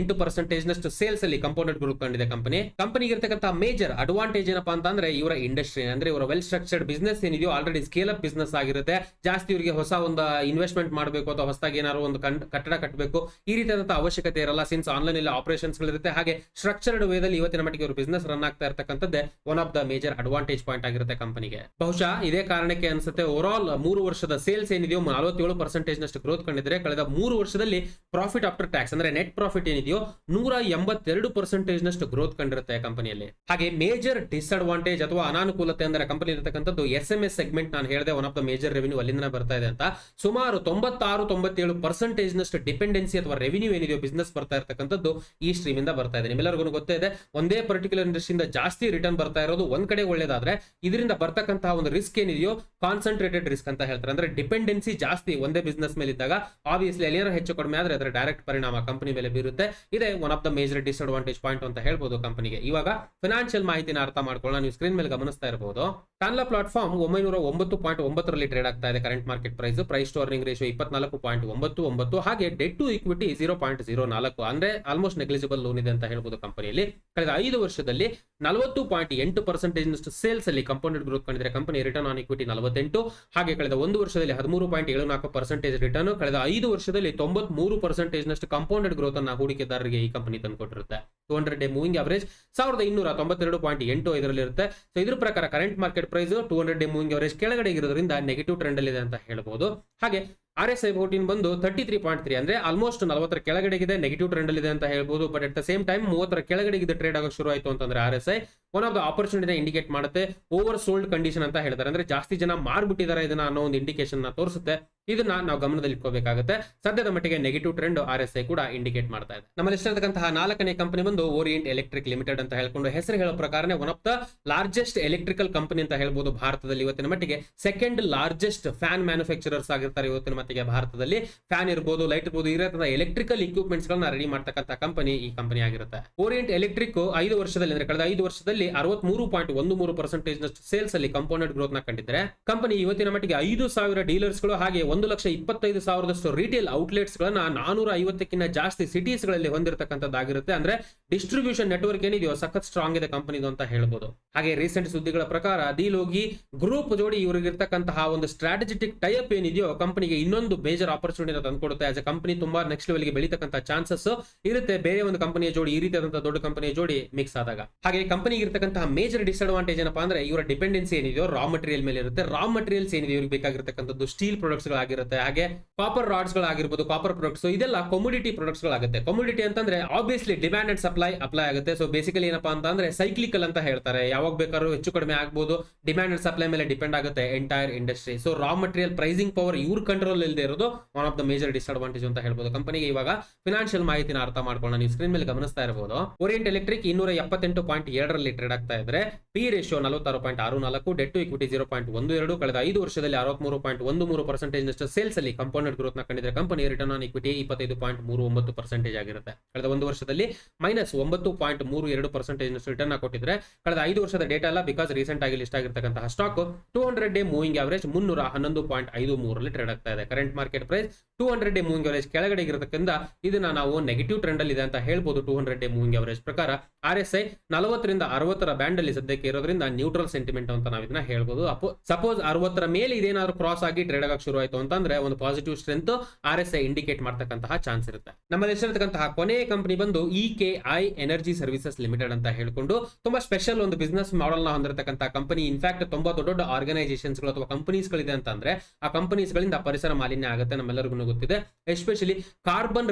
ನಷ್ಟು ಸೇಲ್ಸ್ ಅಲ್ಲಿ ಕಂಪೌಂಡೆಡ್ ಗ್ರೋತ್ ಕಂಡಿದೆ ಕಂಪನಿ. ಕಂಪನಿಗೆ ಇರತಕ್ಕಂತಹ ಮೇಜರ್ ಅಡ್ವಾಂಟೇಜ್ ಏನಪ್ಪಾ ಅಂತಂದ್ರೆ ಇವರ ಇಂಡಸ್ಟ್ರಿ ಅಂದ್ರೆ ಇವರ ವೆಲ್ ಸ್ಟ್ರಕ್ಚರ್ಡ್ ಬಿಸ್ನೆಸ್ ಏನಿದೆಯೋ ಆಲ್ರೆಡಿ ಸ್ಕೇಲ್ ಅಪ್ ಬಿಸ್ನೆಸ್ ಆಗಿರುತ್ತೆ. ಜಾಸ್ತಿ ಇವರಿಗೆ ಹೊಸ ಒಂದು ಇನ್ವೆಸ್ಟ್ಮೆಂಟ್ ಮಾಡಬೇಕು ಅಥವಾ ಹೊಸದಾಗಿ ಏನಾದ್ರು ಒಂದು ಕಟ್ಟಡ ಕಟ್ಟಬೇಕು ಈ ರೀತಿಯಾದಂತಹ ಅವಶ್ಯಕತೆ ಇರಲ್ಲ. ಸಿನ್ಸ್ ಆನ್ಲೈನ್ ಅಲ್ಲಿ ಆಪರೇಷನ್ಸ್ ಗಳಿರುತ್ತೆ ಹಾಗೆ ಸ್ಟ್ರಕ್ಚರ್ಡ್ ವೇದಲ್ಲಿ ಇವತ್ತಿನ ಮಟ್ಟಿಗೆ ಇವರು ಬಿಸ್ನೆಸ್ ರನ್ ಆಗ್ತಾ ಇರತಕ್ಕಂಥದ್ದೇ one of the major advantage point ಆಗಿರುತ್ತೆ ಕಂಪನಿಗೆ. ಬಹುಶಃ ಇದೇ ಕಾರಣಕ್ಕೆ ಅನ್ಸುತ್ತೆ ಓವರ್ ಆಲ್ 3 ವರ್ಷದ ಸೇಲ್ಸ್ ಏನಿದೆಯೋ 47% ನಷ್ಟು ಗ್ರೋತ್ ಕಂಡಿದ್ರೆ ಕಳೆದ 3 ವರ್ಷದಲ್ಲಿ ಪ್ರಾಫಿಟ್ ಆಫ್ಟರ್ ಟ್ಯಾಕ್ಸ್ ಅಂದ್ರೆ ನೆಟ್ ಪ್ರಾಫಿಟ್ ಏನಿದೆಯೋ 182% ನಷ್ಟು ಗ್ರೋತ್ ಕಂಡಿರುತ್ತೆ ಕಂಪನಿಯಲ್ಲಿ. ಹಾಗೆ ಮೇಜರ್ ಡಿಸ್ಅಡ್ವಾಂಟೇಜ್ ಅಥವಾ ಅನಾನುಕೂಲತೆ ಅಂದ್ರೆ ಕಂಪನಿ ಇರತಕ್ಕಂಥದ್ದು SMS ಸೆಗ್ಮೆಂಟ್. ನಾನು ಹೇಳಿದೆ one of the major revenue ಅಲ್ಲಿಂದ ಬರ್ತಾ ಇದೆ ಅಂತ. ಸುಮಾರು 96-97% ನಷ್ಟು ಡಿಪೆಂಡೆನ್ಸಿ ಅಥವಾ ರೆವಿನ್ಯೂ ಏನಿದೆಯೋ ಬಿಸ್ನೆಸ್ ಬರ್ತಾ ಇರತಕ್ಕಂಥದ್ದು ಈ ಸ್ಟ್ರೀಮ್ ಇಂದ ಬರ್ತಾ ಇದೆ. ನಿಮ್ಮೆಲ್ಲರಿಗೂ ಗೊತ್ತೇ ಇದೆ ಒಂದೇ ಪರ್ಟಿಕ್ಯುಲರ್ ಇಂಡಸ್ಟ್ರಿಯಿಂದ ಜಾಸ್ತಿ ರಿಟರ್ನ್ ಬರ್ತಾ ಇರೋದು ಒಂದ್ ಕಡೆ ಒಳ್ಳೇದಾದ್ರೆ ಇದರಿಂದ ಬರ್ತಕ್ಕಂತಹ ಒಂದು ರಿಸ್ಕ್ ಏನಿದೆಯೋ ಕಾನ್ಸಂಟ್ರೇಟೆಡ್ ರಿಸ್ಕ್ ಅಂತ ಹೇಳ್ತಾರೆ. ಅಂದ್ರೆ ಡಿಪೆಂಡೆನ್ಸಿ ಜಾಸ್ತಿ ಒಂದೇ ಬಿಸ್ನೆಸ್ ಮೇಲೆ ಇದ್ದಾಗ ಆಬ್ವಿಯಸ್ಲಿ ಅಲ್ಲಿ ಹೆಚ್ಚು ಕಡಿಮೆ ಆದ್ರೆ ಅದರ ಡೈರೆಕ್ಟ್ ಪರಿಣಾಮ ಕಂಪನಿ ಮೇಲೆ ಬೀರುತ್ತೆ. ಇದೇ one of the major disadvantage point ಅಂತ ಹೇಳ್ಬೋದು ಕಂಪನಿಗೆ. ಇವಾಗ ಫಿನಾನ್ಷಿಯಲ್ ಮಾಹಿತಿನ ಅರ್ಥ ಮಾಡ್ಕೊಳ್ಳೋಣ. ನೀವು ಸ್ಕ್ರೀನ್ ಮೇಲೆ ಗಮನಿಸ್ತಾ ಇರಬಹುದು. ತಾನ್ಲಾ ಪ್ಲಾಟ್ಫಾರ್ಮ್ 909.9 ಟ್ರೇಡ್ ಆಗ್ತಾ ಇದೆ current market price to earning ratio 24.99 ಹಾಗೆ ಡೆಟ್ ಟು ಇಕ್ವಿಟಿ 0.04 ಅಂದ್ರೆ ಆಲ್ಮೋಸ್ಟ್ ನೆಗ್ಲಿಜಿಬಲ್ ಲೋನ್ ಇದೆ ಅಂತ ಹೇಳ್ಬೋದು ಕಂಪನಿಯಲ್ಲಿ. ಕಳೆದ 5 ವರ್ಷದಲ್ಲಿ 40.8% ನಷ್ಟು ಸೇಲ್ಸ್ ಅಲ್ಲಿ ಕಂಪೌಂಡೆಡ್ ಗ್ರೋತ್ ಕಂಡಿದ್ರೆ ಕಂಪನಿ. ರಿಟರ್ನ್ ಆನ್ ಇಕ್ವಿಟಿ 48 ಹಾಗೆ ಕಳೆದ 1 ವರ್ಷದಲ್ಲಿ 13.74% ರಿಟರ್ನ್. ಕಳೆದ 5 ವರ್ಷದಲ್ಲಿ 93% ನಷ್ಟು ಕಂಪೌಂಡೆಡ್ ಗ್ರೋತ್ ಅನ್ನ ಹೂಡಿಕೆದಾರರಿಗೆ ಈ ಕಂಪನಿ ತಂದುಕೊಟ್ಟಿರುತ್ತೆ. 200 ಡೇ ಮೂವಿಂಗ್ ಅವರೇಜ್ 1292.85 ಇರುತ್ತೆ. ಸೊ ಇದ್ರ ಪ್ರಕಾರ current market price 200 day moving average ಕೆಳಗಡೆ ಇರೋದ್ರಿಂದ ನೆಗೆಟಿವ್ ಟ್ರೆಂಡ್ ಅಲ್ಲಿ ಇದೆ ಅಂತ ಹೇಳ್ಬೋದು. ಹಾಗೆ RSI 14 ಬಂದು 33.3 ಅಂದ್ರೆ ಆಲ್ಮೋಸ್ಟ್ 40 ಕೆಳಗಡೆಗಿದೆ, ನೆಗೆಟಿವ್ ಟ್ರೆಂಡ್ ಅಲ್ಲಿ ಇದೆ ಅಂತ ಹೇಳ್ಬೋದು. But at the same time 30 ಕೆಳಗಡೆಗಿದೆ ಟ್ರೇಡ್ ಆಗೋಕೆ ಶುರು ಆಯ್ತು ಅಂತಂದ್ರೆ RSI one of the opportunity indicate ಮಾಡುತ್ತೆ. ಓವರ್ ಸೋಲ್ಡ್ ಕಂಡೀಷನ್ ಅಂತ ಹೇಳ್ತಾರೆ, ಅಂದ್ರೆ ಜಾಸ್ತಿ ಜನ ಮಾರ್ಬಿಟ್ಟಿದ್ದಾರೆ ಇದನ್ನ ಅನ್ನೋ ಒಂದು ಇಂಡಿಕೇಶನ್ ತೋರಿಸುತ್ತೆ. ಇದನ್ನ ನಾವು ಗಮನದಲ್ಲಿ ಇಟ್ಕೋಬೇಕಾಗುತ್ತೆ. ಸದ್ಯದ ಮಟ್ಟಿಗೆ ನೆಗೆಟಿವ್ ಟ್ರೆಂಡ್ RSI ಕೂಡ ಇಂಡಿಕೇಟ್ ಮಾಡ್ತಾ ಇದೆ. ನಮ್ಮಲ್ಲಿ ಇಷ್ಟಂತಹ 4ನೇ ಕಂಪನಿ ಬಂದು ಓರಿಯೆಂಟ್ ಎಲೆಕ್ಟ್ರಿಕ್ ಲಿಮಿಟೆಡ್ ಅಂತ ಹೇಳ್ಕೊಂಡು ಹೆಸರು ಹೇಳೋ ಪ್ರಕಾರನೇ one of the largest electrical company ಅಂತ ಹೇಳ್ಬೋದು ಭಾರತದಲ್ಲಿ. ಇವತ್ತಿನ ಮಟ್ಟಿಗೆ ಸೆಕೆಂಡ್ ಲಾರ್ಜೆಸ್ಟ್ ಫ್ಯಾನ್ ಮ್ಯಾನುಫ್ಯಾಕ್ಚರರ್ಸ್ ಆಗಿರ್ತಾರೆ ಇವತ್ತಿನ ಮಟ್ಟಿಗೆ ಭಾರತದಲ್ಲಿ. ಫ್ಯಾನ್ ಇರ್ಬೋದು, ಲೈಟ್ ಇರ್ಬೋದು, ಈ ರೀತಿಯ ಎಲೆಕ್ಟ್ರಿಕಲ್ ಇಕ್ವಿಪ್ಮೆಂಟ್ಸ್ ಗಳನ್ನ ರೆಡಿ ಮಾಡ್ತಕ್ಕಂಥ ಕಂಪನಿ ಈ ಕಂಪನಿ ಆಗಿರುತ್ತೆ. ಓರಿಯೆಂಟ್ ಎಲೆಕ್ಟ್ರಿಕ್ 5 ವರ್ಷದಲ್ಲಿ ಅಂದ್ರೆ ಕಳೆದ 5 ವರ್ಷದಲ್ಲಿ 63.13% ಸೇಲ್ಸ್ ಅಲ್ಲಿ ಕಾಂಪೌಂಡೆಡ್ ಗ್ರೋತ್ ನ ಕಂಡಿದ್ರೆ ಕಂಪನಿ ಇವತ್ತಿನ ಮಟ್ಟಿಗೆ 5,000 ಡೀಲರ್ಸ್ ಗಳು ಹಾಗೆ 1,25,000 ರಿಟೇಲ್ ಔಟ್ಲೆಟ್ಸ್ ಗಳನ್ನ 450ಕ್ಕಿಂತ ಜಾಸ್ತಿ ಸಿಟೀಸ್ ಗಳಲ್ಲಿ ಹೊಂದಿರತಕ್ಕಂಥದ್ದಾಗಿರುತ್ತೆ. ಅಂದ್ರೆ ಡಿಸ್ಟ್ರಿಬ್ಯೂಷನ್ ನೆಟ್ವರ್ಕ್ ಏನಿದೆಯೋ ಸಖತ್ ಸ್ಟ್ರಾಂಗ್ ಇದೆ ಕಂಪನಿದು ಅಂತ ಹೇಳ್ಬೋದು. ಹಾಗೆ ರೀಸೆಂಟ್ ಸುದ್ದಿಗಳ ಪ್ರಕಾರ ದೀಲೋಗಿ ಗ್ರೂಪ್ ಜೋಡಿ ಇವರಿಗಿರ್ತಕ್ಕಂತಹ ಒಂದು ಸ್ಟ್ರಾಟಜಿಟಿಕ್ ಟೈಅಪ್ ಏನಿದೆಯೋ ಕಂಪನಿಗೆ ಇನ್ನೊಂದು ಮೇಜರ್ ಆಪರ್ಚುನಿಟಿ ತಂದುಕೊಡುತ್ತೆ. ಆಸ್ ಎ ಕಂಪನಿ ತುಂಬಾ ನೆಕ್ಸ್ಟ್ ಲೆವೆಲ್ ಗೆ ಬೆಳೀತಕ್ಕಂಥ ಚಾನ್ಸಸ್ ಇರುತ್ತೆ ಬೇರೆ ಒಂದು ಕಂಪನಿಯ ಜೋಡಿ ಈ ರೀತಿಯಾದಂತಹ ದೊಡ್ಡ ಕಂಪನಿಯ ಜೋಡಿ ಮಿಕ್ಸ್ ಆದಾಗ. ಹಾಗೆ ಕಂಪನಿಗೆ ಇರತಕ್ಕಂತಹ ಮೇಜರ್ ಡಿಸ್ಅಡ್ವಾಂಟೇಜ್ ಏನಪ್ಪಾ ಅಂದ್ರೆ ಇವರ ಡಿಪೆಂಡೆನ್ಸಿ ಏನಿದೆಯೋ ರಾ ಮಟೀರಿಯಲ್ ಮೇಲೆ ಇರುತ್ತೆ. ರಾ ಮಟೀರಿಯಲ್ಸ್ ಏನಿದೆ ಇವ್ರಿಗೆ ಬೇಕಾಗಿರ್ತಕ್ಕಂಥದ್ದು ಸ್ಟೀಲ್ ಪ್ರಾಡಕ್ಟ್ಸ್ ಗಳಾಗಿರುತ್ತೆ, ಹಾಗೆ ಕಾಪರ್ ರಾಡ್ಸ್ ಗಳಾಗಿರ್ಬೋದು, ಕಾಪರ್ ಪ್ರಾಡಕ್ಟ್ಸ್ ಇದೆಲ್ಲ ಕಮೋಡಿಟಿ ಪ್ರಾಡಕ್ಟ್ಸ್ ಗಳಾಗುತ್ತೆ. ಕಮೋಡಿಟಿ ಅಂತಂದ್ರೆ obviously demand and supply apply ಆಗುತ್ತೆ. ಸೊ ಬೇಸಿಕಲಿ ಏನಪ್ಪಾ ಅಂತಂದ್ರೆ ಸೈಕ್ಲಿಕಲ್ ಅಂತ ಹೇಳ್ತಾರೆ, ಯಾವಾಗ ಬೇಕಾದ್ರೂ ಹೆಚ್ಚು ಕಡಿಮೆ ಆಗ್ಬೋದು. ಡಿಮ್ಯಾಂಡ್ ಅಂಡ್ ಸಪ್ಲೈ ಮೇಲೆ ಡಿಪೆಂಡ್ ಆಗುತ್ತೆ entire industry. So raw material pricing power ಇವ್ರ ಕಂಟ್ರೋಲ್ ಇಲ್ಲದೆ ಇರೋದು one of the major disadvantage ಅಂತ ಹೇಳ್ಬೋದು. ಕಂಪನಿಗೆ ಇವಾಗ ಫಿನಾನ್ಷಿಯಲ್ ಮಾಹಿತಿನ ಅರ್ಥ ಮಾಡ್ಕೊಳ್ಳೋಣ. ನೀವು ಸ್ಕ್ರೀನ್ ಮೇಲೆ ಗಮನಿಸ್ತಾ ಇರಬಹುದು ಓರಿಯೆಂಟ್ ಎಲೆಕ್ಟ್ರಿಕ್ 278.2 ಟ್ರೇಡ್ ಆಗ್ತಾ ಇದ್ರೆ P ratio 46.64, debt to equity 0.12. ಕಳೆದ 5 ವರ್ಷದಲ್ಲಿ 63.13% ಸೇಲ್ಸ್ ಅಲ್ಲಿ ಕಾಂಪೌಂಡೆಡ್ ಗ್ರೋತ್ ನ ಕಂಡಿದ್ರೆ ಕಂಪನಿ ರಿಟರ್ನ್ ಆನ್ ಇಕ್ವಿಟಿ 25.39% ಆಗಿರುತ್ತೆ. ಕಳೆದ 1 ವರ್ಷದಲ್ಲಿ -9.32% ರಿಟರ್ನ್ ಕೊಟ್ಟಿದ್ರೆ ಕಳೆದ 5 ವರ್ಷದ ಡೇಟಾ ಅಲ್ಲ, ಬಿಕಾಸ್ ರೀಸೆಂಟ್ ಆಗಿ ಲಿಸ್ಟ್ ಆಗಿರ್ತಕ್ಕಂತಹ stock 200 day moving average 311.53 trade ಆಗ್ತಾ ಇದೆ. Current market price 200 day moving average ಕೆಳಗಡೆ ಇರತಕ್ಕಂತ ಇದನ್ನ ನಾವು ನೆಗೆಟಿವ್ ಟ್ರೆಂಡ್ ಅಲ್ಲಿ ಇದೆ ಅಂತ ಹೇಳ್ಬೋದು. 200 ಡೇ ಮೂವಿಂಗ್ ಅವರೇಜ್ ಪ್ರಕಾರ RSI 40 ರಿಂದ 60 ಬ್ಯಾಂಡ್ ಅಲ್ಲಿ ಸದ್ಯಕ್ಕೆ ಇರೋದ್ರಿಂದ ನ್ಯೂಟ್ರಲ್ ಸೆಂಟಿಮೆಂಟ್ ಅಂತ ನಾವು ಇದನ್ನ ಹೇಳ್ಬೋದು. ಸಪೋಸ್ 60 ಮೇಲೆ ಇದೇನಾದ್ರು ಕ್ರಾಸ್ ಆಗಿ ಟ್ರೇಡ್ ಆಗಕ್ಕೆ ಶುರು ಆಯ್ತು ಅಂತಂದ್ರೆ ಒಂದು ಪಾಸಿಟಿವ್ ಸ್ಟ್ರೆಂತ್ RSI ಇಂಡಿಕೇಟ್ ಮಾಡ್ತಕ್ಕಂತಹ ಚಾನ್ಸ್ ಇರುತ್ತೆ. ನಮ್ಮಲ್ಲಿ ಇಷ್ಟಂತಹ ಕೊನೆಯ ಕಂಪನಿ ಬಂದು EKI ಎನರ್ಜಿ ಸರ್ವಿಸಸ್ ಲಿಮಿಟೆಡ್ ಅಂತ ಹೇಳ್ಕೊಂಡು ತುಂಬಾ ಸ್ಪೆಷಲ್ ಒಂದು ಬಿಸ್ನೆಸ್ ಮಾಡೆಲ್ ನ ಹೊಂದಿರತಕ್ಕಂತಹ ಕಂಪನಿ. ಇನ್ಫ್ಯಾಕ್ಟ್ ತುಂಬಾ ದೊಡ್ಡ ಆರ್ಗನೈಸೇಷನ್ಸ್ ಗಳು ಅಥವಾ ಕಂಪನೀಸ್ ಗಳಿದೆ ಅಂತಂದ್ರೆ ಆ ಕಂಪನೀಸ್ ಗಳಿಂದ ಪರಿಸರ ಮಾಲಿನ್ಯ ಆಗುತ್ತೆ, ನಮ್ಮೆಲ್ಲರಿಗೂ ಗೊತ್ತಿದೆ. ಎಸ್ಪೆಷಲಿ ಕಾರ್ಬನ್